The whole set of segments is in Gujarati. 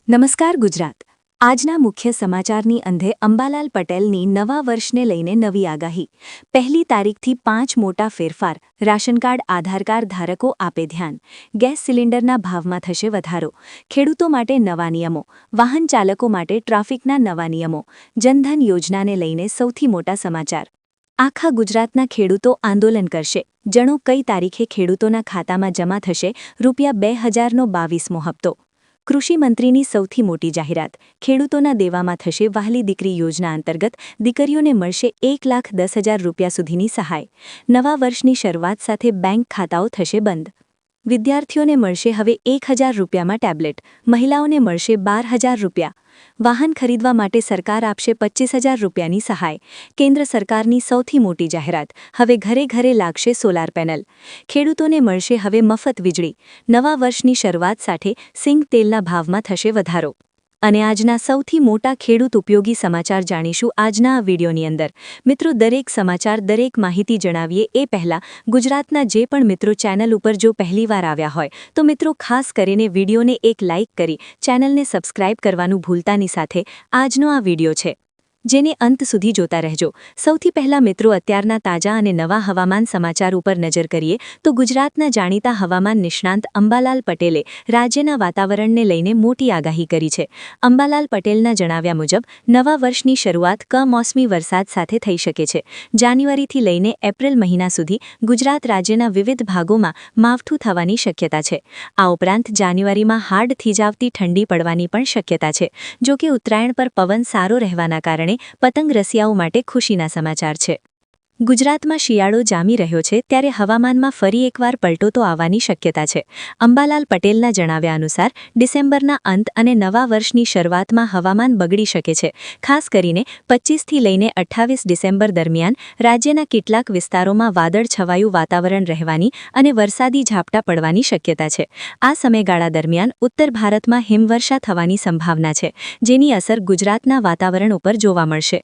નમસ્કાર ગુજરાત। આજના મુખ્ય સમાચારની અંધે અંબાલાલ પટેલની નવા વર્ષને લઈને નવી આગાહી। પહેલી તારીખથી 5 મોટા ફેરફાર। રાશન કાર્ડ આધાર કાર્ડ ધારકો આપે ધ્યાન। ગેસ સિલિન્ડરના ભાવમાં થશે વધારો। ખેડૂતો માટે નવા નિયમો। વાહન ચાલકો માટે ટ્રાફિકના નવા નિયમો। જનધન યોજનાને લઈને સૌથી મોટા સમાચાર। આખા ગુજરાતના ખેડૂતો આંદોલન કરશે। જણો કઈ તારીખે ખેડૂતોના ખાતામાં જમા થશે ₹2000નો 22મો હપ્તો। કૃષિ મંત્રીની સૌથી મોટી જાહેરાત। ખેડૂતોના દેવામાં થશે વહાલી દીકરી યોજના અંતર્ગત દીકરીઓને મળશે ₹1,10,000 સુધીની સહાય। નવા વર્ષની શરૂઆત સાથે બેંક ખાતાઓ થશે બંધ। વિદ્યાર્થીઓને મળશે હવે ₹1000માં ટેબ્લેટ। મહિલાઓને મળશે ₹12,000। વાહન ખરીદવા માટે સરકાર આપશે ₹25,000ની સહાય। કેન્દ્ર સરકારની સૌથી મોટી જાહેરાત। હવે ઘરે ઘરે લાગશે સોલાર પેનલ। ખેડૂતોને મળશે હવે મફત વીજળી। નવા વર્ષની શરૂઆત સાથે સિંગ તેલના ભાવમાં થશે વધારો। અને આજના સૌથી મોટા ખેડૂત ઉપયોગી સમાચાર જાણીશું આજના આ વિડીયોની અંદર। મિત્રો, દરેક સમાચાર દરેક માહિતી જણાવીએ એ પહેલા ગુજરાતના જે પણ મિત્રો ચેનલ ઉપર જો પહેલીવાર આવ્યા હોય તો મિત્રો ખાસ કરીને વિડીયોને એક લાઇક કરી ચેનલને સબસ્ક્રાઇબ કરવાનું ભૂલતાની સાથે આજનો આ વિડીયો છે જેને અંત સુધી જોતા રહેજો। સૌથી પહેલા મિત્રો અત્યારના તાજા અને નવા હવામાન સમાચાર ઉપર નજર કરીએ તો ગુજરાતના જાણીતા હવામાન નિષ્ણાંત અંબાલાલ પટેલે રાજ્યના વાતાવરણને લઈને મોટી આગાહી કરી છે। અંબાલાલ પટેલના જણાવ્યા મુજબ નવા વર્ષની શરૂઆત કમોસમી વરસાદ સાથે થઈ શકે છે। જાન્યુઆરીથી લઈને એપ્રિલ મહિના સુધી ગુજરાત રાજ્યના વિવિધ ભાગોમાં માવઠું થવાની શક્યતા છે। આ ઉપરાંત જાન્યુઆરીમાં હાડ થીજાવતી ઠંડી પડવાની પણ શક્યતા છે। જો કે ઉત્તરાયણ પર પવન સારો રહેવાના કારણે પતંગ રસિયાઓ માટે ખુશીના સમાચાર છે। ગુજરાતમાં શિયાળો જામી રહ્યો છે ત્યારે હવામાનમાં ફરી એકવાર પલટો તો આવવાની શક્યતા છે। અંબાલાલ પટેલના જણાવ્યા અનુસાર ડિસેમ્બરના અંત અને નવા વર્ષની શરૂઆતમાં હવામાન બગડી શકે છે। ખાસ કરીને 25થી લઈને 28 ડિસેમ્બર દરમિયાન રાજ્યના કેટલાક વિસ્તારોમાં વાદળછવાયું વાતાવરણ રહેવાની અને વરસાદી ઝાપટા પડવાની શક્યતા છે। આ સમયગાળા દરમિયાન ઉત્તર ભારતમાં હિમવર્ષા થવાની સંભાવના છે, જેની અસર ગુજરાતના વાતાવરણ ઉપર જોવા મળશે।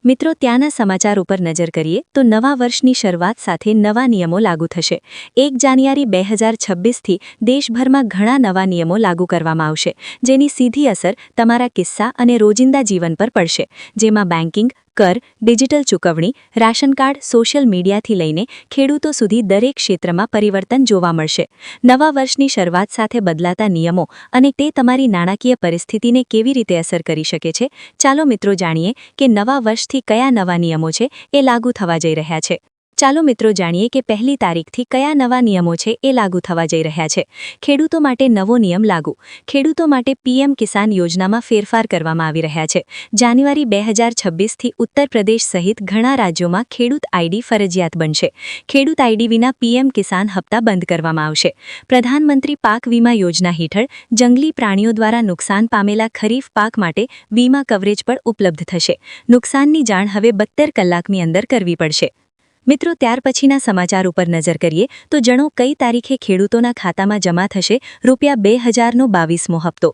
મિત્રો, ત્યાંના સમાચાર ઉપર નજર કરીએ તો નવા વર્ષની શરૂઆત સાથે નવા નિયમો લાગુ થશે। 1 જાન્યુઆરી 2026થી દેશભરમાં ઘણા નવા નિયમો લાગુ કરવામાં આવશે, જેની સીધી અસર તમારા કિસ્સા અને રોજિંદા જીવન પર પડશે, જેમાં બેન્કિંગ, કર, ડિજિટલ ચૂકવણી, રાશન કાર્ડ, સોશિયલ મીડિયાથી લઈને ખેડૂતો સુધી દરેક ક્ષેત્રમાં પરિવર્તન જોવા મળશે। નવા વર્ષની શરૂઆત સાથે બદલાતા નિયમો અને તે તમારી નાણાકીય પરિસ્થિતિને કેવી રીતે અસર કરી શકે છે, ચાલો મિત્રો જાણીએ કે નવા વર્ષથી કયા નવા નિયમો છે એ લાગુ થવા જઈ રહ્યા છે। ચાલો મિત્રો જાણીએ કે પહેલી તારીખથી કયા નવા નિયમો છે એ લાગુ થવા જઈ રહ્યા છે। ખેડૂતો માટે નવો નિયમ લાગુ। ખેડૂતો માટે પીએમ કિસાન યોજનામાં ફેરફાર કરવામાં આવી રહ્યા છે। જાન્યુઆરી 2026થી ઉત્તર પ્રદેશ સહિત ઘણા રાજ્યોમાં ખેડૂત આઈડી ફરજિયાત બનશે। ખેડૂત આઈડી વિના પીએમ કિસાન હપ્તા બંધ કરવામાં આવશે। પ્રધાનમંત્રી પાક વીમા યોજના હેઠળ જંગલી પ્રાણીઓ દ્વારા નુકસાન પામેલા ખરીફ પાક માટે વીમા કવરેજ પણ ઉપલબ્ધ થશે। નુકસાનની જાણ હવે 72 કલાકની અંદર કરવી પડશે। મિત્રો, ત્યાર પછીના સમાચાર ઉપર નજર કરીએ તો જણો કઈ તારીખે ખેડૂતોના ખાતામાં જમા થશે ₹2000નો 22મો હપ્તો।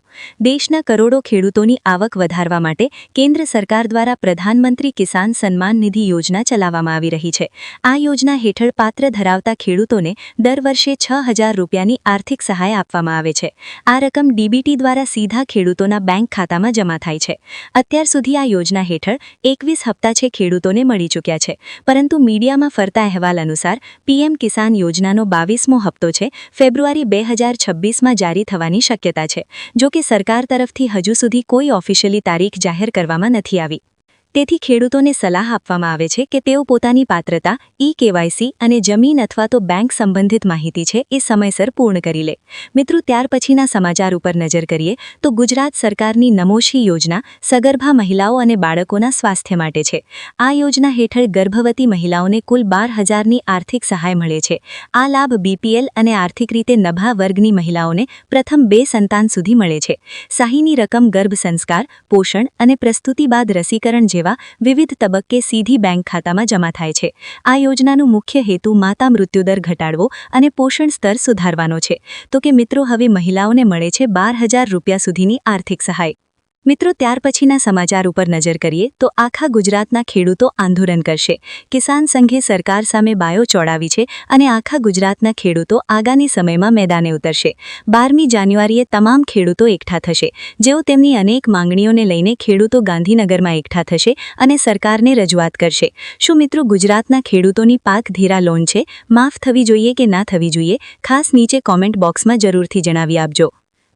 દેશના કરોડો ખેડૂતોની આવક વધારવા માટે કેન્દ્ર સરકાર દ્વારા પ્રધાનમંત્રી કિસાન સન્માન નિધિ યોજના ચલાવવામાં આવી રહી છે। આ યોજના હેઠળ પાત્ર ધરાવતા ખેડૂતોને દર વર્ષે ₹6000ની આર્થિક સહાય આપવામાં આવે છે। આ રકમ ડીબીટી દ્વારા સીધા ખેડૂતોના બેંક ખાતામાં જમા થાય છે। અત્યાર સુધી આ યોજના હેઠળ 21 હપ્તા છે ખેડૂતોને મળી ચૂક્યા છે, પરંતુ મીડિયામાં ફરતા અહેવાલ અનુસાર પીએમ કિસાન યોજનાનો 22મો હપ્તો છે ફેબ્રુઆરી 2026માં જારી થવાની શક્યતા છે। જો કે સરકાર તરફથી હજુ સુધી કોઈ ઓફિશિયલી તારીખ જાહેર કરવામાં નથી આવી। તેથી ખેડૂતોને સલાહ આપવામાં આવે છે કે તેઓ પોતાની પાત્રતા, ઈ-કેવાયસી અને જમીન અથવા તો બેંક સંબંધિત માહિતી છે એ સમયસર પૂર્ણ કરી લે। મિત્રો, ત્યાર પછીના સમાચાર ઉપર નજર કરીએ તો ગુજરાત સરકારની નમોશી યોજના સગર્ભા મહિલાઓ અને બાળકોના સ્વાસ્થ્ય માટે છે। આ યોજના હેઠળ ગર્ભવતી મહિલાઓને કુલ 12000ની આર્થિક સહાય મળે છે। આ લાભ બીપીએલ અને આર્થિક રીતે નબળા વર્ગની મહિલાઓને પ્રથમ 2 સંતાન સુધી મળે છે। સહાયની રકમ ગર્ભ સંસ્કાર, પોષણ અને પ્રસ્તુતિ બાદ રસીકરણ જેવા વિવિધ તબક્કે સીધી બેંક ખાતામાં જમા થાય છે। આ યોજનાનો મુખ્ય હેતુ માતા મૃત્યુદર ઘટાડવો અને પોષણ સ્તર સુધારવાનો છે। તો કે મિત્રો, હવે મહિલાઓને મળે છે ₹12000 સુધીની આર્થિક સહાય। મિત્રો ત્યાર પછીના સમાચાર ઉપર નજર કરીએ તો આખા ગુજરાતના ખેડૂતો આંદોલન કરશે. કિસાન સંઘે સરકાર સામે બાયો ચોડાવી છે અને આખા ગુજરાતના ખેડૂતો આગામી સમયમાં મેદાને ઉતરશે. 12મી જાન્યુઆરીએ તમામ ખેડૂતો એકઠા થશે, જેઓ તેમની અનેક માંગણીઓને લઈને ખેડૂતો ગાંધીનગરમાં એકઠા થશે અને સરકારને રજૂઆત કરશે. શું મિત્રો ગુજરાતના ખેડૂતોની પાક ધિરા લોન છે, માફ થવી જોઈએ કે ના થવી જોઈએ? ખાસ નીચે કોમેન્ટ બોક્સમાં જરૂરથી જણાવી આપજો.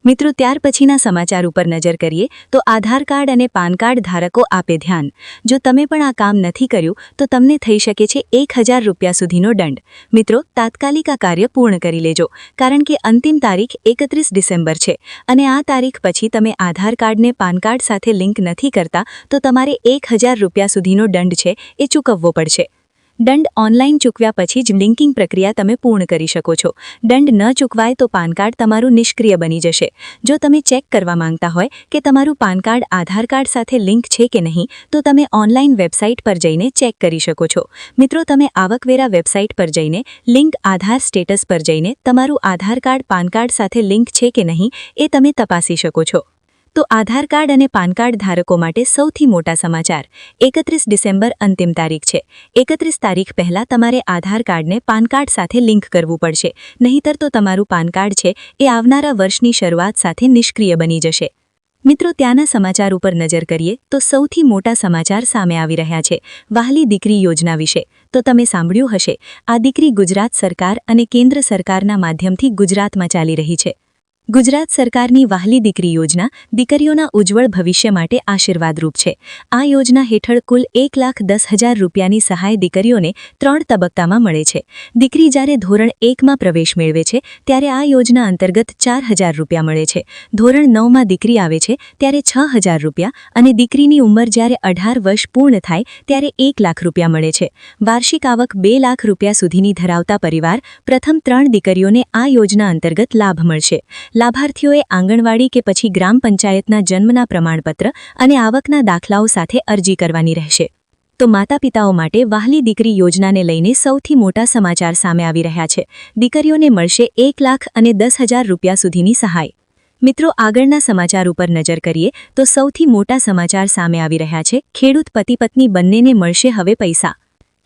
મિત્રો ત્યાર પછીના સમાચાર ઉપર નજર કરીએ તો આધાર કાર્ડ અને પાન કાર્ડ ધારકો આપે ધ્યાન. જો તમે પણ આ કામ નથી કર્યું તો તમને થઈ શકે છે 1000 રૂપિયા સુધીનો દંડ. મિત્રો તાત્કાલિક આ કાર્ય પૂર્ણ કરી લેજો, કારણ કે અંતિમ તારીખ 31 ડિસેમ્બર છે અને આ તારીખ પછી તમે આધાર કાર્ડને પાન કાર્ડ સાથે લિંક નથી કરતા તો તમારે 1000 રૂપિયા સુધીનો દંડ છે એ ચૂકવવો પડશે. દંડ ઓનલાઈન ચૂકવ્યા પછી જ લિંકિંગ પ્રક્રિયા તમે પૂર્ણ કરી શકો છો. દંડ ન ચૂકવાય તો પાન કાર્ડ તમારું નિષ્ક્રિય બની જશે. જો તમે ચેક કરવા માંગતા હોય કે તમારું પાન કાર્ડ આધાર કાર્ડ સાથે લિંક છે કે નહીં તો તમે ઓનલાઈન વેબસાઇટ પર જઈને ચેક કરી શકો છો. મિત્રો તમે આવકવેરા વેબસાઇટ પર જઈને લિંક આધાર સ્ટેટસ પર જઈને તમારું આધાર કાર્ડ પાન કાર્ડ સાથે લિંક છે કે નહીં એ તમે તપાસી શકો છો. તો આધાર કાર્ડ અને પાન કાર્ડ ધારકો માટે સૌથી મોટા સમાચાર. 31 ડિસેમ્બર અંતિમ તારીખ છે. 31 તારીખ પહેલાં તમારે આધાર કાર્ડને પાન કાર્ડ સાથે લિંક કરવું પડશે, નહીંતર તો તમારું પાન કાર્ડ છે એ આવનારા વર્ષની શરૂઆત સાથે નિષ્ક્રિય બની જશે. મિત્રો ત્યાંના સમાચાર ઉપર નજર કરીએ તો સૌથી મોટા સમાચાર સામે આવી રહ્યા છે વહાલી દીકરી યોજના વિશે. તો તમે સાંભળ્યું હશે, આ દીકરી ગુજરાત સરકાર અને કેન્દ્ર સરકારના માધ્યમથી ગુજરાતમાં ચાલી રહી છે. ગુજરાત સરકારની વહાલી દીકરી યોજના દીકરીઓના ઉજ્જવળ ભવિષ્ય માટે આશીર્વાદરૂપ છે. આ યોજના હેઠળ કુલ 1,10,000 રૂપિયાની સહાય દીકરીઓને 3 તબક્કામાં મળે છે. દીકરી જ્યારે ધોરણ 1માં પ્રવેશ મેળવે છે ત્યારે આ યોજના અંતર્ગત 4,000 રૂપિયા મળે છે. ધોરણ 9માં દીકરી આવે છે ત્યારે 6,000 રૂપિયા અને દીકરીની ઉંમર જ્યારે 18 વર્ષ પૂર્ણ થાય ત્યારે 1 લાખ રૂપિયા મળે છે. વાર્ષિક આવક 2 લાખ રૂપિયા સુધીની ધરાવતા પરિવાર પ્રથમ 3 દીકરીઓને આ યોજના અંતર્ગત લાભ મળશે. લાભાર્થીઓએ આંગણવાડી કે પછી ગ્રામ પંચાયતના જન્મના પ્રમાણપત્ર અને આવકના દાખલાઓ સાથે અરજી કરવાની રહેશે. તો માતાપિતાઓ માટે વહાલી દીકરી યોજનાને લઈને સૌથી મોટા સમાચાર સામે આવી રહ્યા છે. દીકરીઓને મળશે 1,10,000 રૂપિયા સુધીની સહાય. મિત્રો આગળના સમાચાર ઉપર નજર કરીએ તો સૌથી મોટા સમાચાર સામે આવી રહ્યા છે. ખેડૂત પતિ પત્ની બંનેને મળશે હવે પૈસા.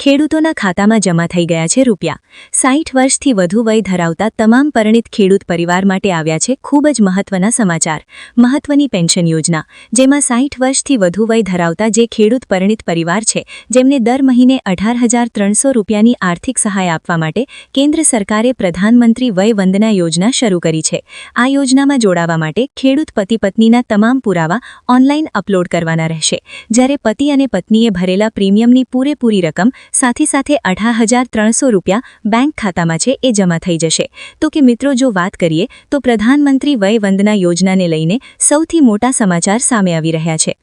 ખેડૂતોના ખાતામાં જમા થઈ ગયા છે રૂપિયા. 60 વર્ષથી વધુ વય ધરાવતા તમામ પરિણીત ખેડૂત પરિવાર માટે આવ્યા છે ખૂબ જ મહત્વના સમાચાર. મહત્વની પેન્શન યોજના, જેમાં 60 વર્ષથી વધુ વય ધરાવતા જે ખેડૂત પરિણીત પરિવાર છે જેમને દર મહિને 18,300 રૂપિયાની આર્થિક સહાય આપવા માટે કેન્દ્ર સરકારે પ્રધાનમંત્રી વય વંદના યોજના શરૂ કરી છે. આ યોજનામાં જોડાવા માટે ખેડૂત પતિ પત્નીના તમામ પુરાવા ઓનલાઈન અપલોડ કરવાના રહેશે. જ્યારે પતિ અને પત્નીએ ભરેલા પ્રીમિયમની પૂરેપૂરી રકમ સાથે 18,300 રૂપિયા બેંક ખાતામાં છે એ જમા થઈ જશે. તો કે મિત્રો જો વાત કરીએ તો પ્રધાનમંત્રી વય વંદના યોજનાને લઈને સૌથી મોટા સમાચાર સામે આવી રહ્યા છે.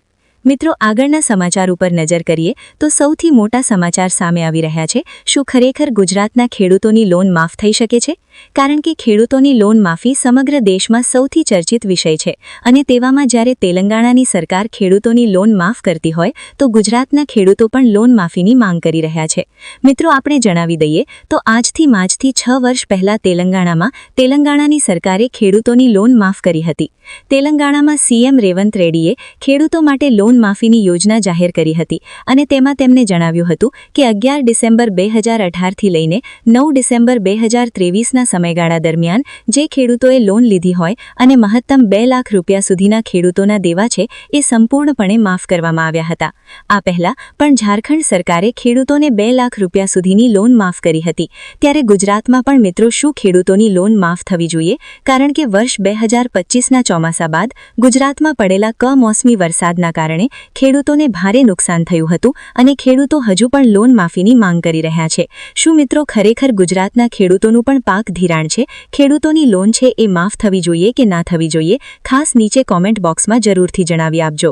મિત્રો આગળના સમાચાર ઉપર નજર કરીએ તો સૌથી મોટા સમાચાર સામે આવી રહ્યા છે. શું ખરેખર ગુજરાતના ખેડૂતોની લોન માફ થઈ શકે છે? કારણ કે ખેડૂતોની લોન માફી સમગ્ર દેશમાં સૌથી ચર્ચિત વિષય છે અને તેવામાં જ્યારે તેલંગાણાની સરકાર ખેડૂતોની લોન માફ કરતી હોય તો ગુજરાતના ખેડૂતો પણ લોન માફીની માંગ કરી રહ્યા છે. મિત્રો આપણે જણાવી દઈએ તો આજથી 6 વર્ષ પહેલા તેલંગાણાની સરકારે ખેડૂતોની લોન માફ કરી હતી. તેલંગાણામાં સીએમ રેવંત રેડ્ડીએ ખેડૂતો માટે લોન માફીની યોજના જાહેર કરી હતી અને તેમાં તેમણે જણાવ્યું હતું કે 11 ડિસેમ્બર 2018થી લઈને 9 ડિસેમ્બર 2023ના સમયગાળા દરમિયાન જે ખેડૂતોએ લોન લીધી હોય અને મહત્તમ 2 લાખ રૂપિયા સુધીના ખેડૂતોના દેવા છે એ સંપૂર્ણપણે માફ કરવામાં આવ્યા હતા. આ પહેલા પણ ઝારખંડ સરકારે ખેડૂતોને 2 લાખ રૂપિયા સુધીની લોન માફ કરી હતી. ત્યારે ગુજરાતમાં પણ મિત્રો શું ખેડૂતોની લોન માફ થવી જોઈએ? કારણ કે વર્ષ 2025ના ચોમાસા બાદ ગુજરાતમાં પડેલા કમોસમી વરસાદના કારણે ખેડૂતોને ભારે નુકસાન થયું હતું અને ખેડૂતો હજુ પણ લોન માફીની માંગ કરી રહ્યા છે. શું મિત્રો ખરેખર ગુજરાતના ખેડૂતોનું પણ પાક ધિરાણ છે, ખેડૂતોની લોન છે એ માફ થવી જોઈએ કે ના થવી જોઈએ? ખાસ નીચે કોમેન્ટ બોક્સમાં જરૂરથી જણાવી આપજો.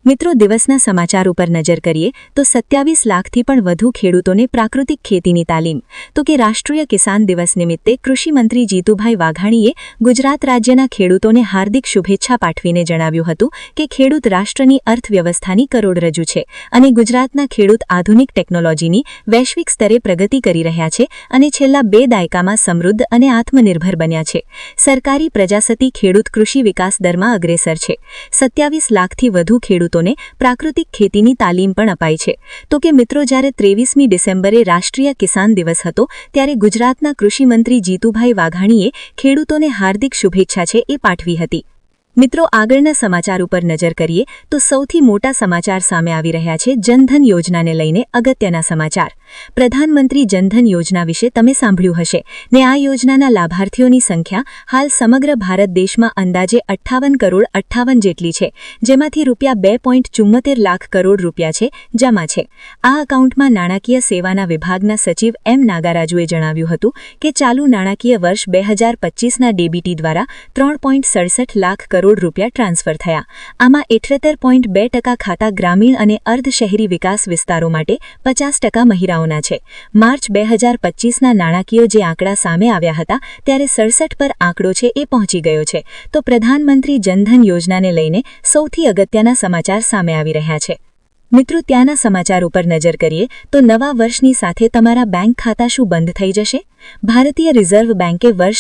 મિત્રો, દિવસના સમાચાર ઉપર નજર કરીએ તો 27 લાખથી પણ વધુ ખેડૂતોને પ્રાકૃતિક ખેતીની તાલીમ. તો કે રાષ્ટ્રીય કિસાન દિવસ નિમિત્તે કૃષિમંત્રી જીતુભાઈ વાઘાણીએ ગુજરાત રાજ્યના ખેડૂતોને હાર્દિક શુભેચ્છા પાઠવીને જણાવ્યું હતું કે ખેડૂત રાષ્ટ્રની અર્થવ્યવસ્થાની કરોડરજ્જુ છે અને ગુજરાતના ખેડૂત આધુનિક ટેકનોલોજીની વૈશ્વિક સ્તરે પ્રગતિ કરી રહ્યા છે અને છેલ્લા 2 દાયકામાં સમૃદ્ધ અને આત્મનિર્ભર બન્યા છે. સરકારી પ્રજાસત્તાક ખેડૂત કૃષિ વિકાસ દરમાં અગ્રેસર છે. 27 લાખથી વધુ ખેડૂતોને પ્રાકૃતિક ખેતીની તાલીમ પણ અપાઈ છે. તો કે મિત્રો, જ્યારે 23મી ડિસેમ્બરે રાષ્ટ્રીય કિસાન દિવસ હતો ત્યારે ગુજરાતના કૃષિમંત્રી જીતુભાઈ વાઘાણીએ ખેડૂતોને હાર્દિક શુભેચ્છા છે એ પાઠવી હતી. મિત્રો, આગળના સમાચાર ઉપર નજર કરીએ તો સૌથી મોટા સમાચાર સામે આવી રહ્યા છે જનધન યોજનાને લઈને અગત્યના સમાચાર. પ્રધાનમંત્રી જનધન યોજના વિશે તમે સાંભળ્યું હશે ને આ યોજનાના લાભાર્થીઓની સંખ્યા હાલ સમગ્ર ભારત દેશમાં અંદાજે 58 કરોડ 58 જેટલી છે, જેમાંથી રૂપિયા 2.74 લાખ કરોડ રૂપિયા છે જમા છે. આ એકાઉન્ટમાં નાણાકીય સેવાના વિભાગના સચિવ એમ નાગારાજુએ જણાવ્યું હતું કે ચાલુ નાણાકીય વર્ષ 2025ના ડીબીટી દ્વારા 3.67 લાખ કરોડ રૂપિયા ટ્રાન્સફર થયા. આમાં 78.2% ખાતા ગ્રામીણ અને અર્ધ શહેરી વિકાસ વિસ્તારો માટે, 50% મહિલાઓના છે. માર્ચ 2025ના નાણાકીય જે આંકડા સામે આવ્યા હતા ત્યારે 67 પર આંકડો છે એ પહોંચી ગયો છે. તો પ્રધાનમંત્રી જનધન યોજનાને લઈને સૌથી અગત્યના સમાચાર સામે આવી રહ્યા છે. મિત્રો, ત્યાંના સમાચાર ઉપર નજર કરીએ તો નવા વર્ષની સાથે તમારા બેંક ખાતા શું બંધ થઈ જશે? ભારતીય રિઝર્વ બેંકે વર્ષ